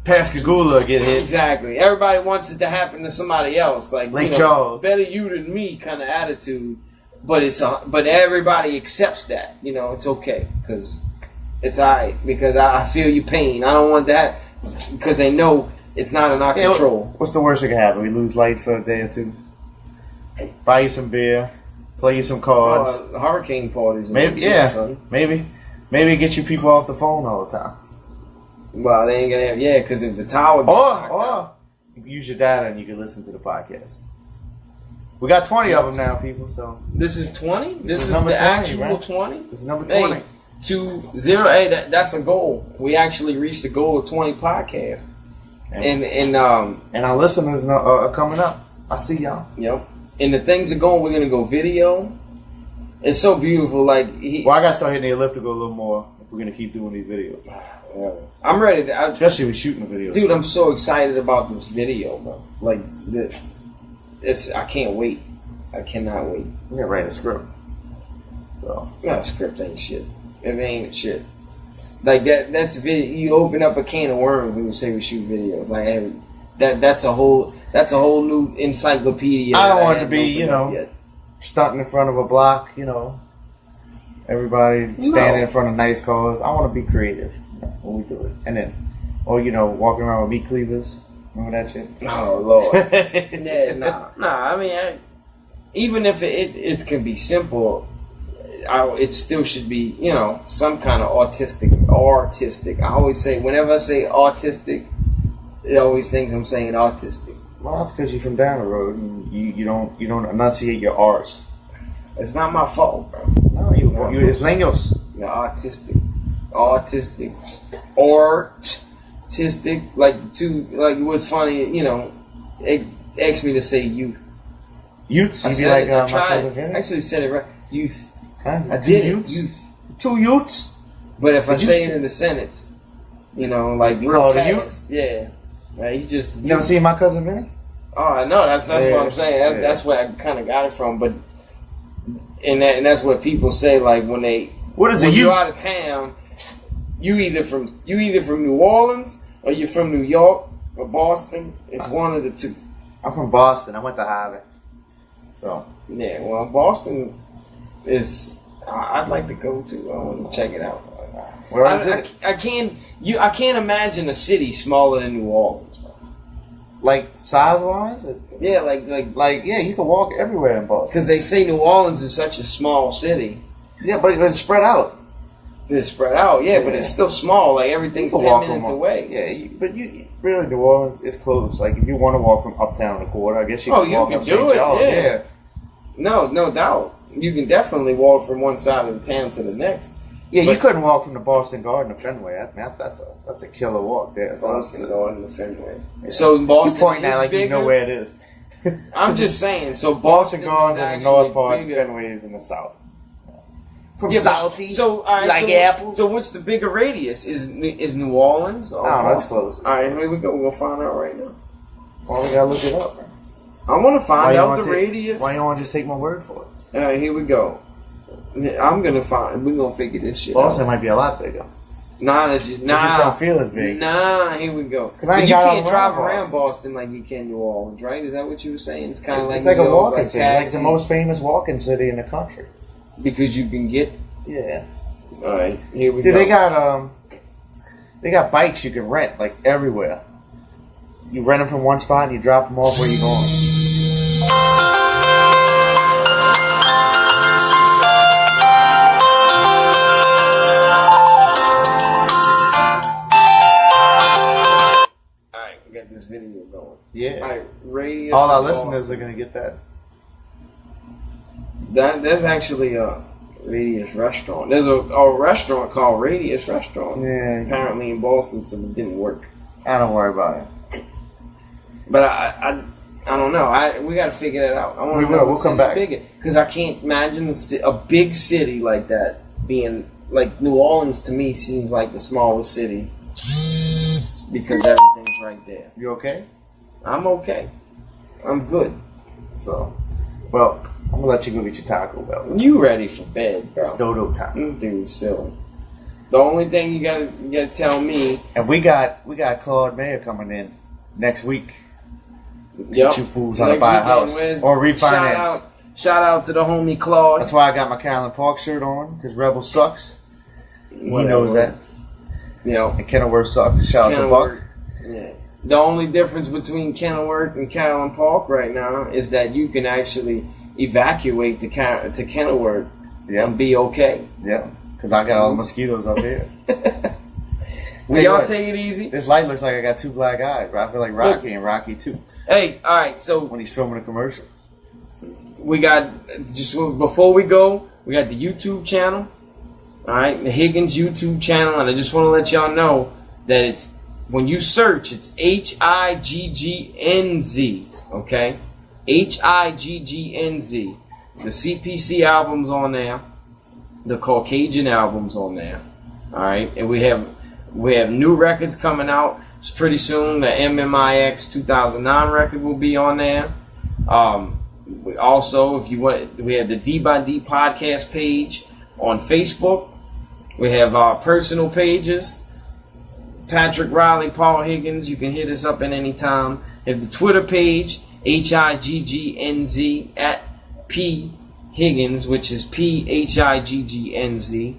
Pascagoula get hit. Exactly. Everybody wants it to happen to somebody else. Like Lake Charles. Better you than me kind of attitude. But but everybody accepts that. You know, it's okay because it's alright. Because I feel your pain. I don't want that because they know it's not in our control. What's the worst that can happen? We lose light for a day or two. Buy you some beer. Play you some cards. Hurricane parties. Maybe, maybe get you people off the phone all the time. Well, they ain't gonna have because if the tower gets or you can use your data and you can listen to the podcast. We got 20 of them now, people. So this is 20. This is number the 20, actual right? 20. This is number 20. Hey, 20. Hey, that's a goal. We actually reached the goal of 20 podcasts, and our listeners are coming up. I see y'all. Yep. And the things are going. We're gonna go video. It's so beautiful. Like I gotta start hitting the elliptical a little more if we're gonna keep doing these videos. Yeah. I'm ready to, especially with shooting the videos. Dude, I'm so excited about this video, bro. Like, I can't wait. I cannot wait. We gotta write a script. So, no, script ain't shit. It ain't shit. Like that's video. You open up a can of worms when you say we shoot videos. Like that's a whole new encyclopedia. I don't want it to be, stunting in front of a block. Everybody standing in front of nice cars. I want to be creative when we do it, and then, or walking around with meat cleavers. Remember that shit? Oh Lord. Yeah, nah. I mean, even if it can be simple, it still should be some kind of artistic. I always say whenever I say autistic, I always think I'm saying autistic. Well, that's because you're from down the road and you don't enunciate your R's. It's not my fault, bro. No, you it's leños. Yeah, autistic, like what's funny, it asks me to say youth. Youths? I said it, I actually said it right. Youth. I did it. Youth. 2 youths. But if I say it in the sentence, like real fast, yeah. Right, he's just. You never seen My Cousin Vinny? Oh, I know. That's what I'm saying. That's where I kind of got it from. But and that's what people say. Like when you're out of town, you either from New Orleans or you're from New York or Boston. It's one of the two. I'm from Boston. I went to Harvard. So yeah, well, Boston is. I'd like to go to. I want to check it out. I can't imagine a city smaller than New Orleans. Like size wise? Yeah, like you can walk everywhere in Boston. Because they say New Orleans is such a small city. Yeah, but it's spread out. It's spread out, yeah, but it's still small. Like everything's 10 minutes away. Yeah, but really, New Orleans is close. Like, if you want to walk from uptown to Quarter, I guess you can walk up St. Charles. Yeah. No doubt. You can definitely walk from one side of the town to the next. Yeah, you couldn't walk from the Boston Garden to Fenway. That's a killer walk there. Boston Garden to Fenway. Yeah. So Boston you point out like bigger. You know where it is. I'm just saying. So Boston Garden's in the north part, and Fenway is in the south. From Southie, so apples. So what's the bigger radius? Is New Orleans? Or that's close. All right, here we go. We'll find out right now. Well, we gotta look it up, man. I want to find out the radius. Why you want to just take my word for it? All right, here we go. I'm gonna find. We're gonna figure this shit Boston out. might be a lot bigger. Nah, it just don't feel as big. Nah, here we go. But you can't drive around Boston like you can New Orleans, right? Is that what you were saying? It's kind of like it's like a walking city, like the most famous walking city in the country. Because you can get. Yeah. All right, here we go. Dude, they got bikes you can rent like everywhere. You rent them from one spot and you drop them off where you're going. Video going. Yeah. All right, radius. All our listeners are gonna get that. There's actually a Radius restaurant. There's a restaurant called Radius Restaurant. Yeah. Apparently in Boston, so it didn't work. I don't worry about it. But I don't know. We got to figure that out. I want to know. We'll come back because I can't imagine a big city like that being like New Orleans. To me, seems like the smallest city because everything's right there. You okay? I'm okay. I'm good. So, well, I'm gonna let you go get your Taco Bell. You ready for bed, bro? It's dodo time. Dude, silly. The only thing you gotta tell me. And we got Claude Mayer coming in next week. Teach you fools how to buy a house or refinance. Shout out to the homie Claude. That's why I got my Callan Park shirt on, because Rebel sucks. He knows that. Yeah. And Kenilworth sucks. Shout out to Buck. Yeah. The only difference between Kenilworth and Callan Park right now is that you can actually evacuate to Kenilworth and be okay. Yeah. Because I got all the mosquitoes up here. Will y'all take it easy? This light looks like I got two black eyes, but I feel like Rocky and Rocky too. Hey, all right, so when he's filming a commercial, we got just before we go, we got the YouTube channel. All right, the Higgnz YouTube channel, and I just want to let y'all know that it's when you search, it's Higgnz. Okay, Higgnz. The CPC album's on there. The Caucasian album's on there. All right, and we have new records coming out. It's pretty soon. The MMIX 2009 record will be on there. We also, if you want, we have the D by D podcast page on Facebook. We have our personal pages. Patrick Riley, Paul Higgnz. You can hit us up at any time. We have the Twitter page, Higgnz at P Higgnz, which is PHIGGNZ.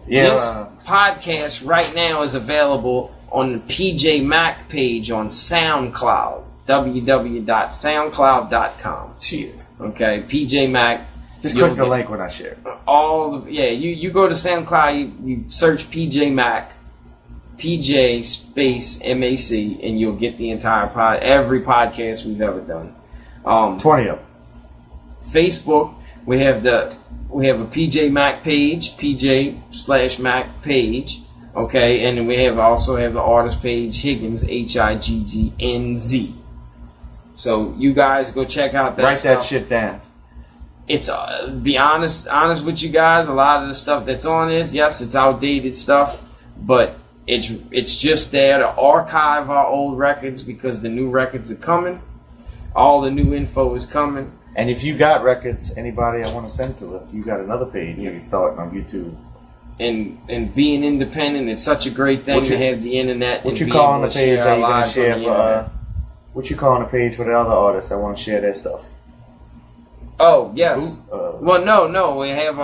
Yeah. This podcast right now is available on the PJ Mac page on SoundCloud. www.soundcloud.com. Cheer. Okay, PJ Mac. Just click the link when I share. You go to SoundCloud, you search PJ Mac, PJ space MAC, and you'll get the entire every podcast we've ever done. 20 of them. Facebook, we have a PJ Mac page, PJ/Mac page. Okay, and then we also have the artist page, Higgnz, HIGGNZ. So you guys go check out that. Write that shit down. It's be honest with you guys. A lot of the stuff that's on this, yes, it's outdated stuff, but it's just there to archive our old records because the new records are coming. All the new info is coming. And if you got records, anybody I want to send to us, you got another page you can start on YouTube. And being independent, it's such a great thing to have the internet. What you calling the page that you're gonna share for? What you calling the page for the other artists that want to share their stuff? Oh yes. Well, no, we have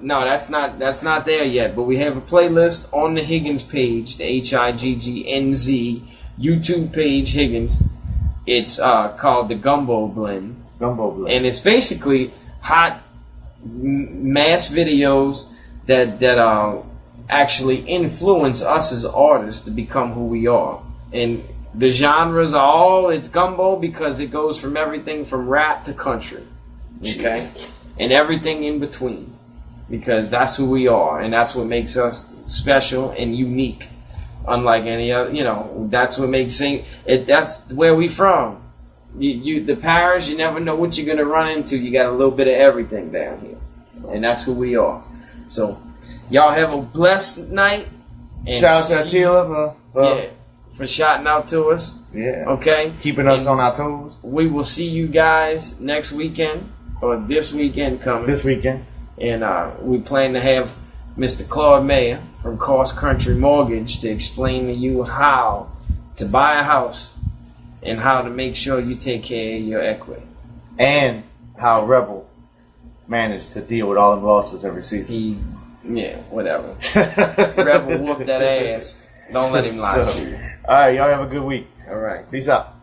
no, that's not there yet. But we have a playlist on the Higgnz page, the HIGGNZ YouTube page, Higgnz. It's called the Gumbo Blend. And it's basically hot mass videos that actually influence us as artists to become who we are. And the genres are all, it's gumbo because it goes from everything from rap to country. Okay? And everything in between. Because that's who we are. And that's what makes us special and unique. Unlike any other, you know, that's what makes that's where we from. The parish, you never know what you're going to run into. You got a little bit of everything down here. And that's who we are. So, y'all have a blessed night. And shout out to Attila for shouting out to us. Yeah. Okay? Keeping us on our toes. We will see you guys next weekend. Or this weekend coming. This weekend. And we plan to have Mr. Claude Mayer from Cross Country Mortgage to explain to you how to buy a house and how to make sure you take care of your equity. And how Rebel managed to deal with all the losses every season. Whatever. Rebel whooped that ass. Don't let him lie to you. All right, y'all have a good week. All right. Peace out.